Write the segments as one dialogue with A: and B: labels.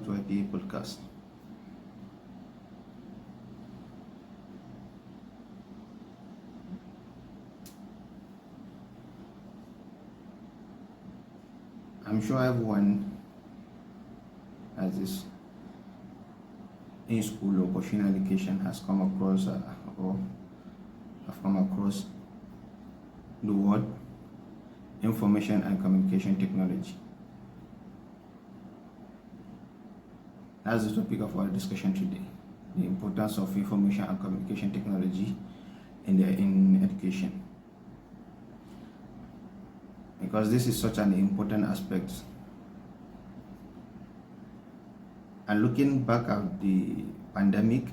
A: back to IPA podcast. I'm sure everyone has this in school or pursuing education has come across or have come across the word information and communication technology. That's the topic of our discussion today, the importance of information and communication technology in education. Because this is such an important aspect. And looking back at the pandemic,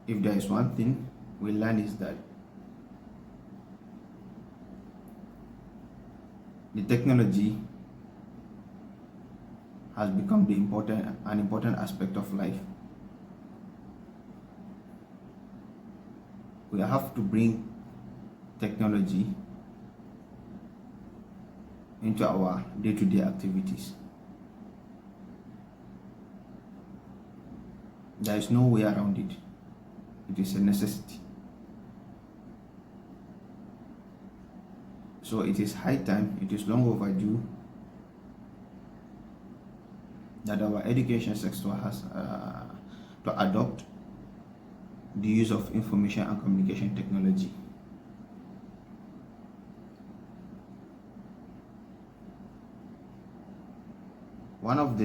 A: if there is one thing we learn is that the technology has become an important aspect of life. We have to bring technology into our day-to-day activities. There is no way around it. It is a necessity. So it is high time, it is long overdue that our education sector has to adopt the use of information and communication technology. One of the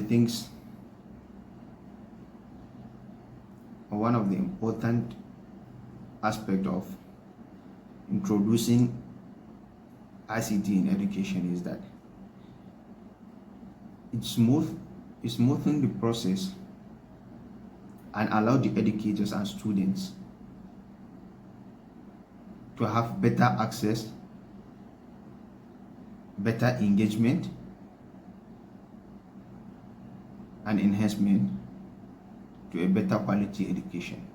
A: important aspect of introducing ICT in education is that it's smoothing the process and allow the educators and students to have better access, better engagement, and enhancement to a better quality education.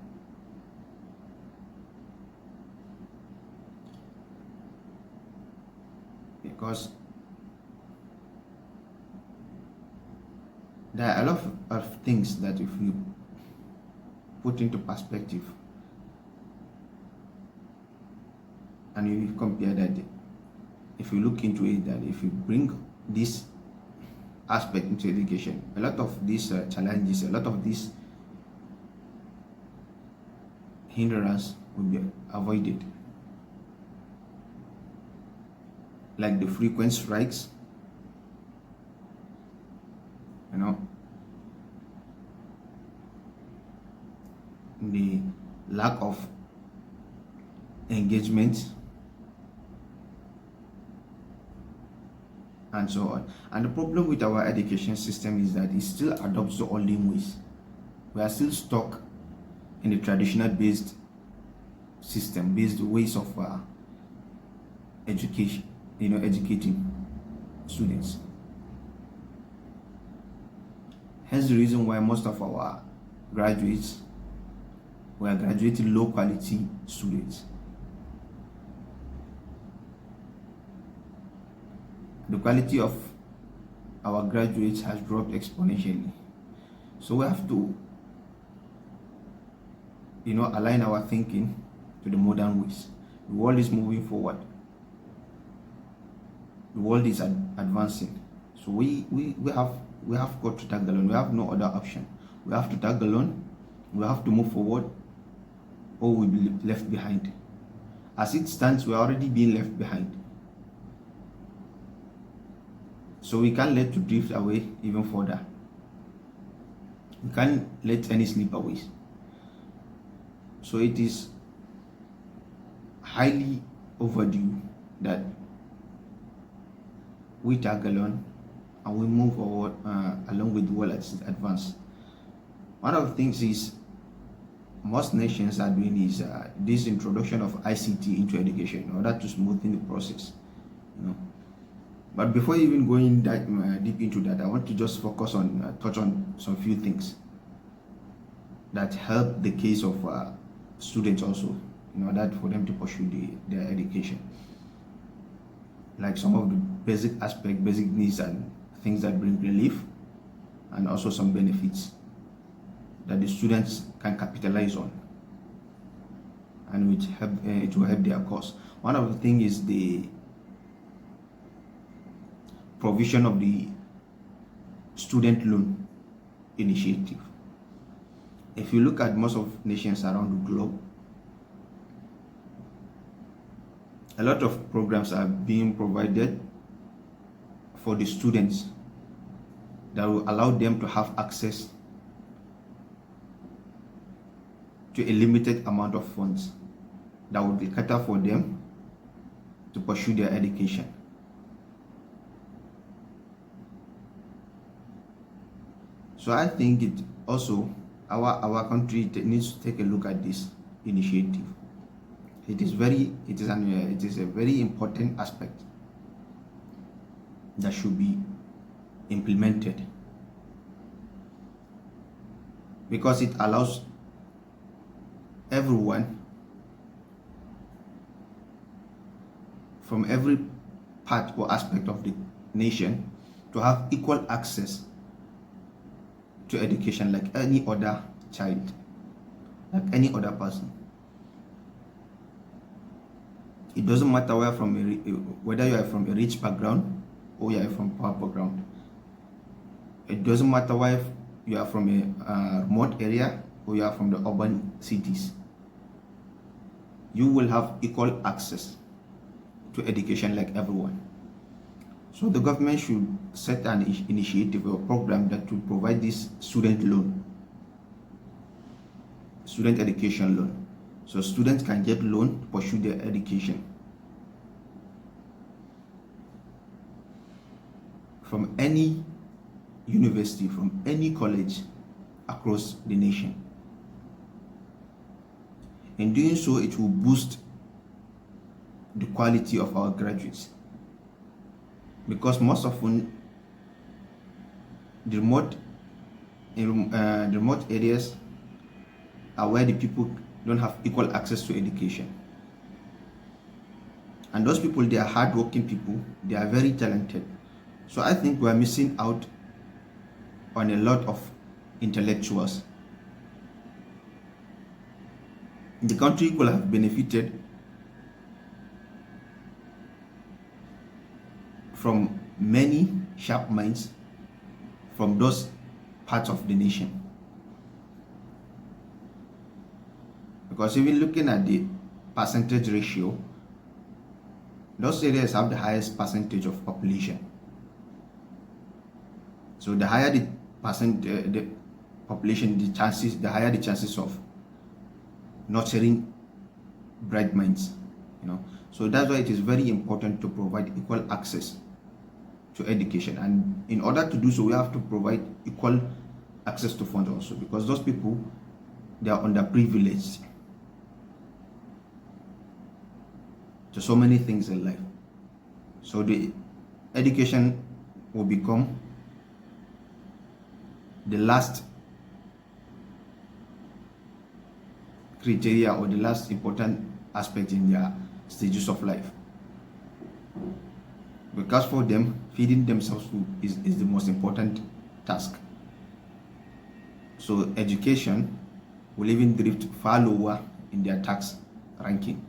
A: Because there are a lot of things that if you put into perspective and you compare that, if you look into it, that if you bring this aspect into education, a lot of these challenges, a lot of these hindrance will be avoided, like the frequent strikes, the lack of engagement, and so on. And the problem with our education system is that it still adopts the olden ways. We are still stuck in the traditional based system, based ways of education, educating students. Hence the reason why most of our graduates were graduating low quality students. The quality of our graduates has dropped exponentially. So we have to align our thinking to the modern ways. The world is moving forward. The world is advancing. So we have got to tag along. We have no other option. We have to tag along. We have to move forward, or we'll be left behind. As it stands, we are already being left behind. So we can't let to drift away even further. We can't let any slip away. So it is highly overdue that we tag along and we move forward along with the world as it advances. One of the things is most nations are doing is this introduction of ICT into education in order to smoothen the process. But before even going deep into that, I want to just focus on touch on some few things that help the case of students also in order for them to pursue their education. Like some of the basic needs and things that bring relief and also some benefits that the students can capitalize on, and it will help their cause. One of the things is the provision of the student loan initiative. If you look at most of nations around the globe, a lot of programs are being provided for the students that will allow them to have access to a limited amount of funds that will be catered for them to pursue their education. So I think it also our country needs to take a look at this initiative. It is a very important aspect that should be implemented, because it allows everyone from every part or aspect of the nation to have equal access to education like any other child, like any other person. It doesn't matter whether you are from a rich background or you are from a poor background. It doesn't matter whether you are from a remote area or you are from the urban cities. You will have equal access to education like everyone. So the government should set an initiative or program that will provide this student education loan. So students can get loan to pursue their education from any university, from any college across the nation. In doing so, it will boost the quality of our graduates, because most often the remote areas are where the people don't have equal access to education, and those people, they are hardworking people, they are very talented. So I think we are missing out on a lot of intellectuals. The country could have benefited from many sharp minds from those parts of the nation. Because even looking at the percentage ratio, those areas have the highest percentage of population. So the higher the population, the higher the chances of nurturing bright minds. So that's why it is very important to provide equal access to education, and in order to do so, we have to provide equal access to funds also, because those people, they are underprivileged to so many things in life. So the education will become the last criteria or the last important aspect in their stages of life, because for them, feeding themselves food is the most important task. So education will even drift far lower in their tax ranking.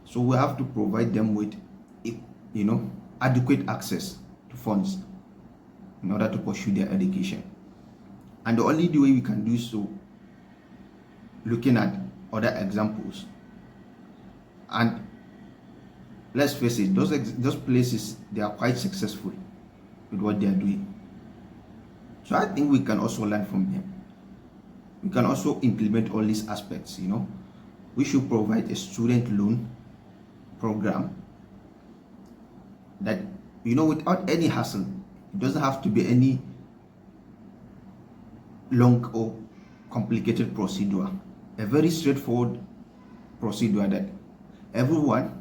A: So we have to provide them with adequate access to funds in order to pursue their education. And the only way we can do so, looking at other examples, and let's face it, those places, they are quite successful with what they are doing. So I think we can also learn from them. We can also implement all these aspects. We should provide a student loan program that, without any hassle. It doesn't have to be any long or complicated procedure. A very straightforward procedure that everyone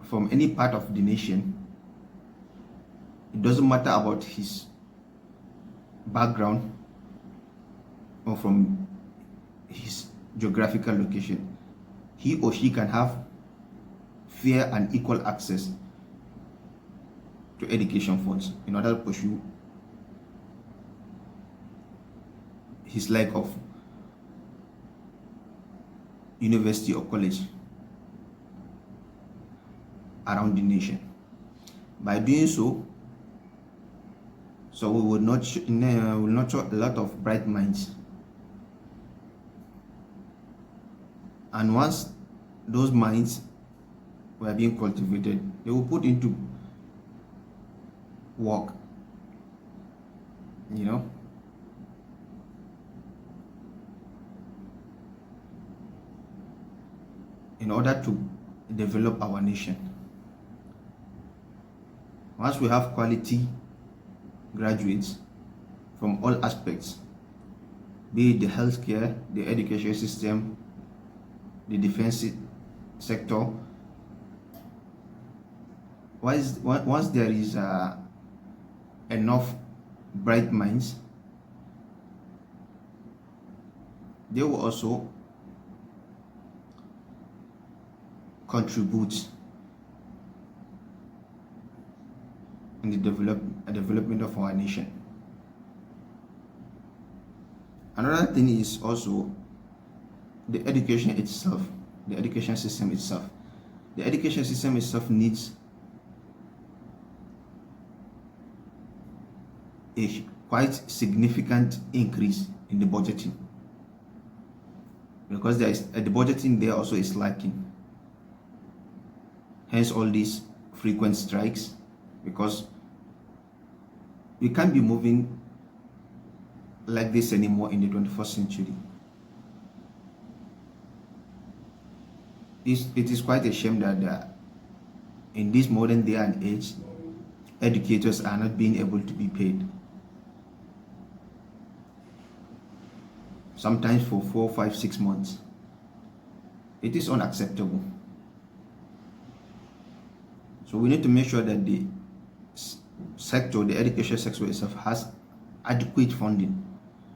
A: from any part of the nation, it doesn't matter about his background or from his geographical location, he or she can have fair and equal access to education funds in order to pursue his lack of university or college around the nation. By doing so, we will nurture a lot of bright minds. And once those minds were being cultivated, they will put into work, in order to develop our nation. Once we have quality graduates from all aspects, be it the healthcare, the education system, the defense sector, once there is enough bright minds, they will also contribute in the development of our nation. Another thing is also the education itself, the education system itself. The education system itself needs a quite significant increase in the budgeting, because there is the budgeting there also is lacking. Hence all these frequent strikes, because we can't be moving like this anymore in the 21st century. It is quite a shame that in this modern day and age, educators are not being able to be paid. Sometimes for 4, 5, 6 months. It is unacceptable. So we need to make sure that the sector, the education sector itself, has adequate funding.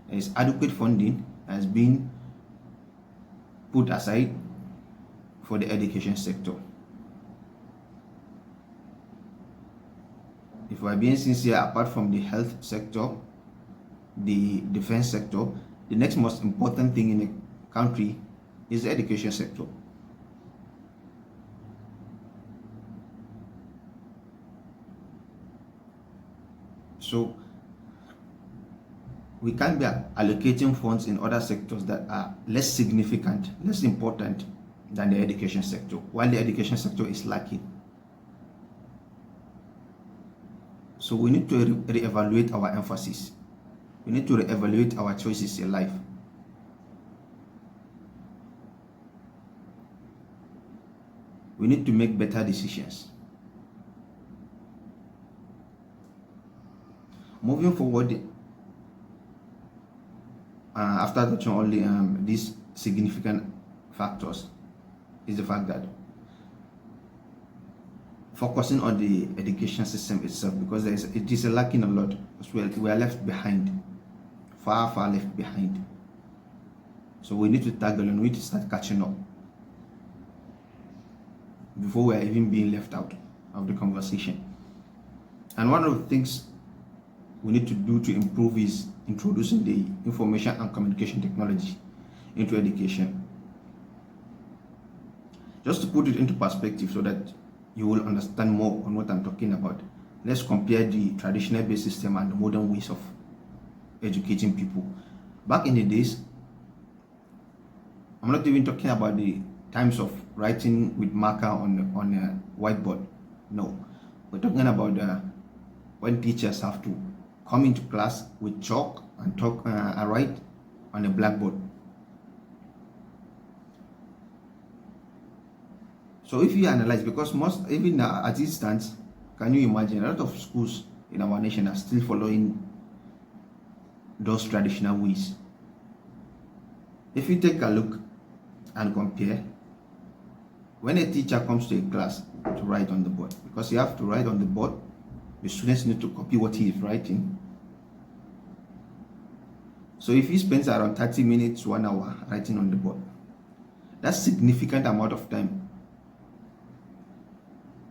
A: There is adequate funding has been put aside for the education sector. If we are being sincere, apart from the health sector, the defense sector, the next most important thing in a country is the education sector. So we can't be allocating funds in other sectors that are less significant, less important than the education sector, while the education sector is lacking. So we need to reevaluate our emphasis. We need to reevaluate our choices in life. We need to make better decisions. Moving forward, after touching only these significant factors, is the fact that focusing on the education system itself, because it is lacking a lot as well. We are left behind, far left behind. So we need to tackle and we need to start catching up before we are even being left out of the conversation. And one of the things we need to do to improve is introducing the information and communication technology into education. Just to put it into perspective so that you will understand more on what I'm talking about, let's compare the traditional based system and the modern ways of educating people. Back in the days, I'm not even talking about the times of writing with marker on a whiteboard. No, we're talking about when teachers have to come into class with chalk and write on a blackboard. So if you analyze, because most, even at this instance, can you imagine a lot of schools in our nation are still following those traditional ways. If you take a look and compare, when a teacher comes to a class to write on the board, because you have to write on the board, the students need to copy what he is writing. So if he spends around 30 minutes to 1 hour writing on the board, that's significant amount of time.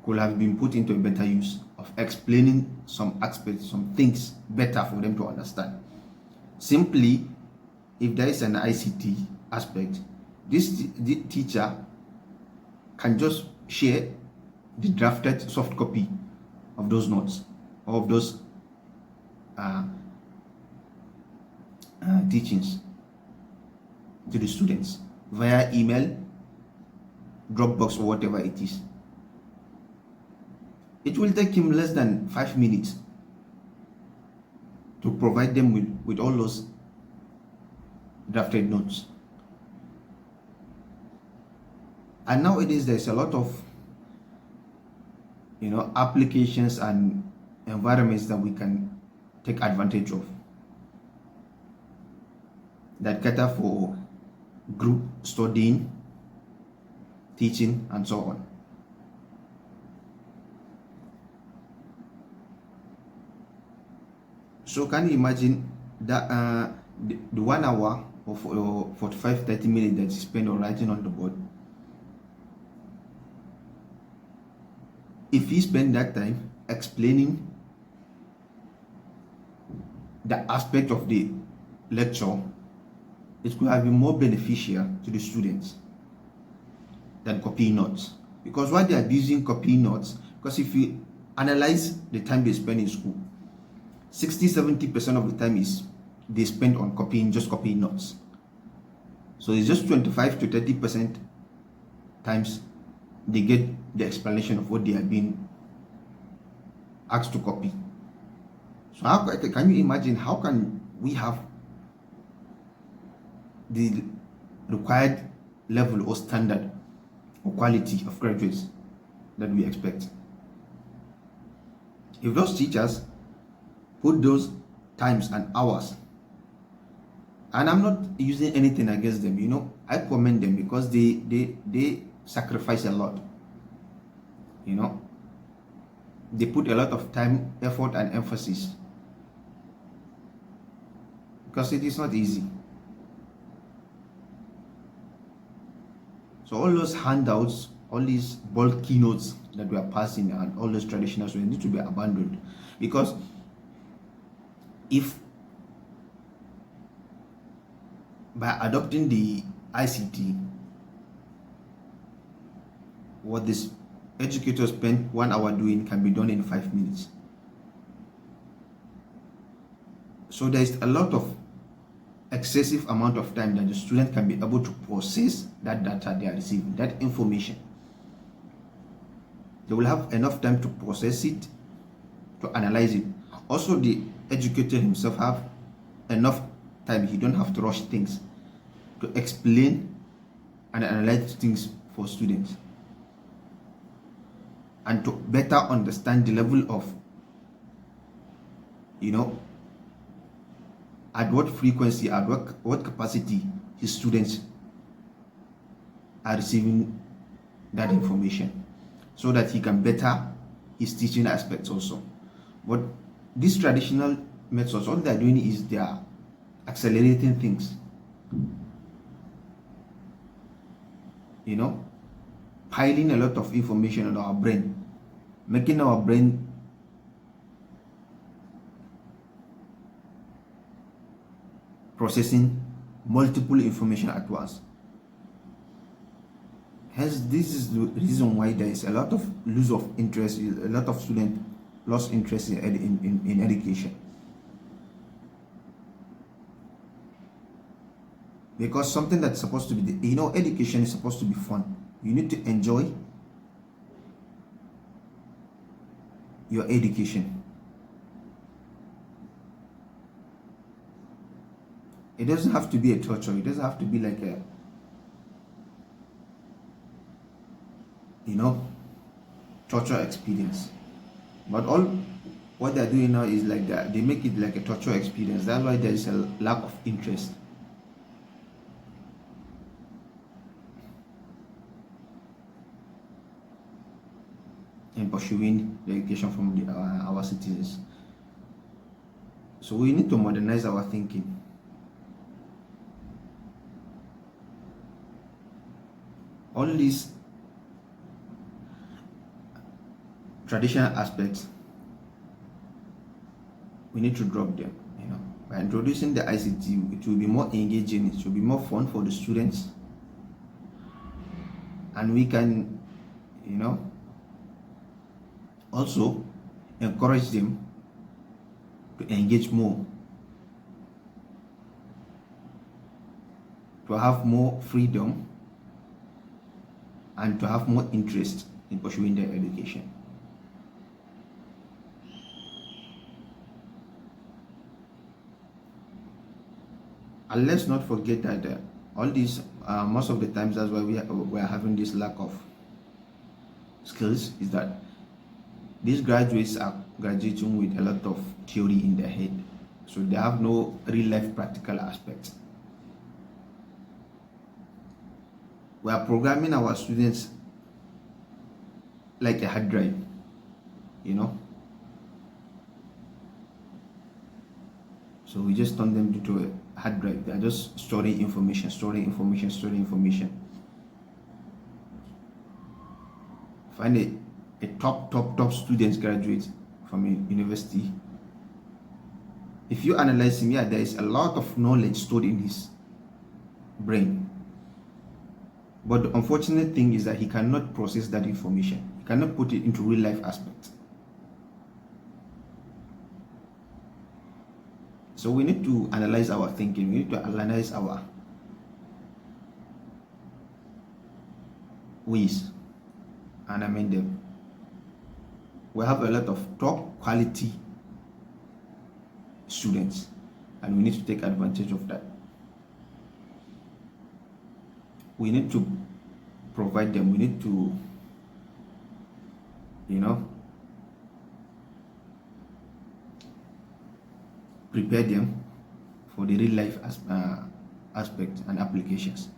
A: could have been put into a better use of explaining some aspects, some things better for them to understand. Simply, if there is an ICT aspect, the teacher can just share the drafted soft copy of those notes or of those teachings to the students via email, Dropbox, or whatever it is. It will take him less than 5 minutes to provide them with all those drafted notes. And nowadays there's a lot of applications and environments that we can take advantage of that cater for group studying, teaching, and so on. So can you imagine that the 1 hour or 45-30 minutes that you spend on writing on the board? If you spend that time explaining the aspect of the lecture, it could have been more beneficial to the students than copying notes. Because why they are using copying notes? Because if you analyze the time they spend in school, 60-70% of the time is they spend on just copying notes. So it's just 25-30% times they get the explanation of what they are being asked to copy. So how can you imagine how can we have the required level or standard or quality of graduates that we expect if those teachers put those times and hours? And I'm not using anything against them, I commend them because they sacrifice a lot. They put a lot of time, effort, and emphasis because it is not easy. So all those handouts, all these bulk keynotes that we are passing, and all those traditionals need to be abandoned, because if by adopting the ICT, what this educators spend 1 hour doing can be done in 5 minutes. So there is a lot of excessive amount of time that the student can be able to process that data they are receiving, that information. They will have enough time to process it, to analyze it. Also, the educator himself have enough time. He don't have to rush things, to explain and analyze things for students, and to better understand the level of, at what frequency, at what capacity his students are receiving that information, so that he can better his teaching aspects also. But these traditional methods, all they're doing is they are accelerating things, piling a lot of information on our brain, making our brain processing multiple information at once. Hence, this is the reason why there is a lot of loss of interest, a lot of students lost interest in education. Because something that's supposed to be, education is supposed to be fun. You need to enjoy your education. It doesn't have to be a torture. It doesn't have to be like a, torture experience. But all what they're doing now is like that. They make it like a torture experience. That's why there is a lack of interest. In pursuing the education from our citizens. So we need to modernize our thinking. All these traditional aspects, we need to drop them. By introducing the ICT, it will be more engaging, it will be more fun for the students, and we can, also encourage them to engage more, to have more freedom, and to have more interest in pursuing their education. And let's not forget that all these, most of the times, that's why we are having this lack of skills, is that these graduates are graduating with a lot of theory in their head, so they have no real life practical aspects. We are programming our students like a hard drive, so we just turn them into a hard drive. They are just storing information. Find a top student graduate from a university. If you analyze him, there is a lot of knowledge stored in his brain. But the unfortunate thing is that he cannot process that information. He cannot put it into real life aspects. So we need to analyze our thinking. We need to analyze our ways and amend them. We have a lot of top quality students, and we need to take advantage of that. We need to provide them. We need to, prepare them for the real life aspect and applications,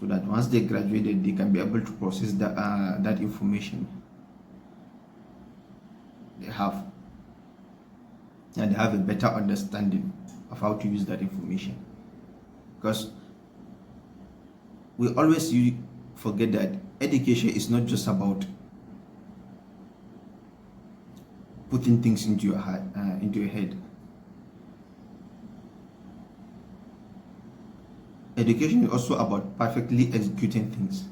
A: so that once they graduated, they can be able to process that information they have, and they have a better understanding of how to use that information. Because we always forget that education is not just about putting things into your head. Education is also about perfectly executing things.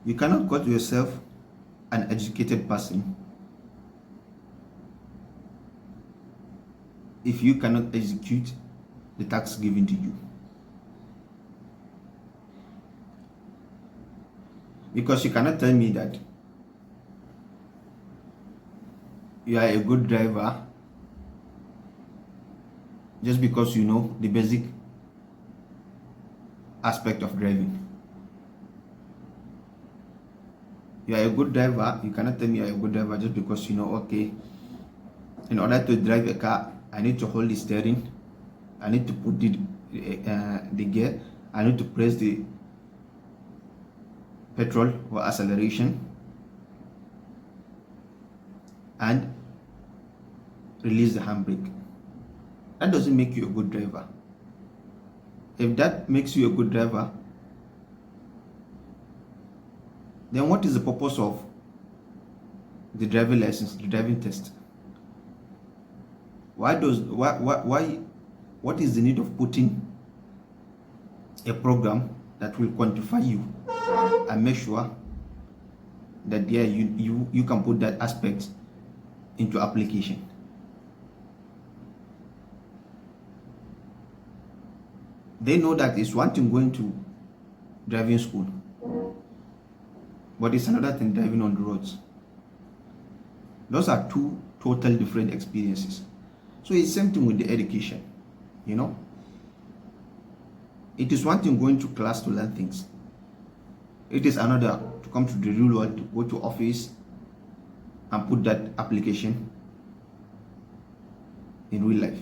A: You cannot call yourself an educated person if you cannot execute the tasks given to you. Because you cannot tell me that you are a good driver just because you know the basic aspect of driving. You are a good driver. You cannot tell me you are a good driver just because you know, okay, in order to drive a car, I need to hold the steering, I need to put the gear, I need to press the petrol or acceleration, and release the handbrake. That doesn't make you a good driver. If that makes you a good driver, then what is the purpose of the driving license, the driving test? What is the need of putting a program that will quantify you and make sure that you can put that aspect into application? They know that it's one thing going to driving school, but it's another thing driving on the roads. Those are two total different experiences. So it's the same thing with the education, It is one thing going to class to learn things. It is another to come to the real world, to go to office and put that application in real life.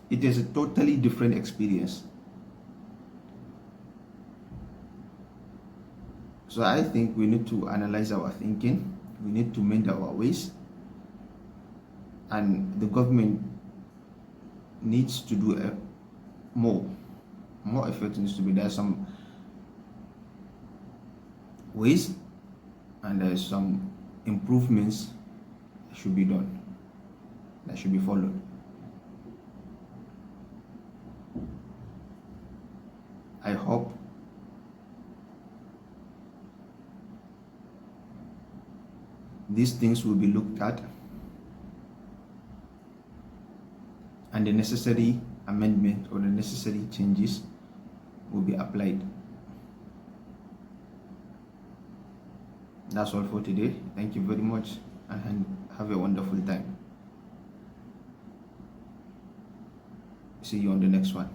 A: It is a totally different experience. So I think we need to analyze our thinking. We need to mend our ways. And the government needs to do more effort needs to be there. Some ways, and some improvements should be done, that should be followed. I hope these things will be looked at and the necessary amendment or the necessary changes will be applied. That's all for today. Thank you very much and have a wonderful time. See you on the next one.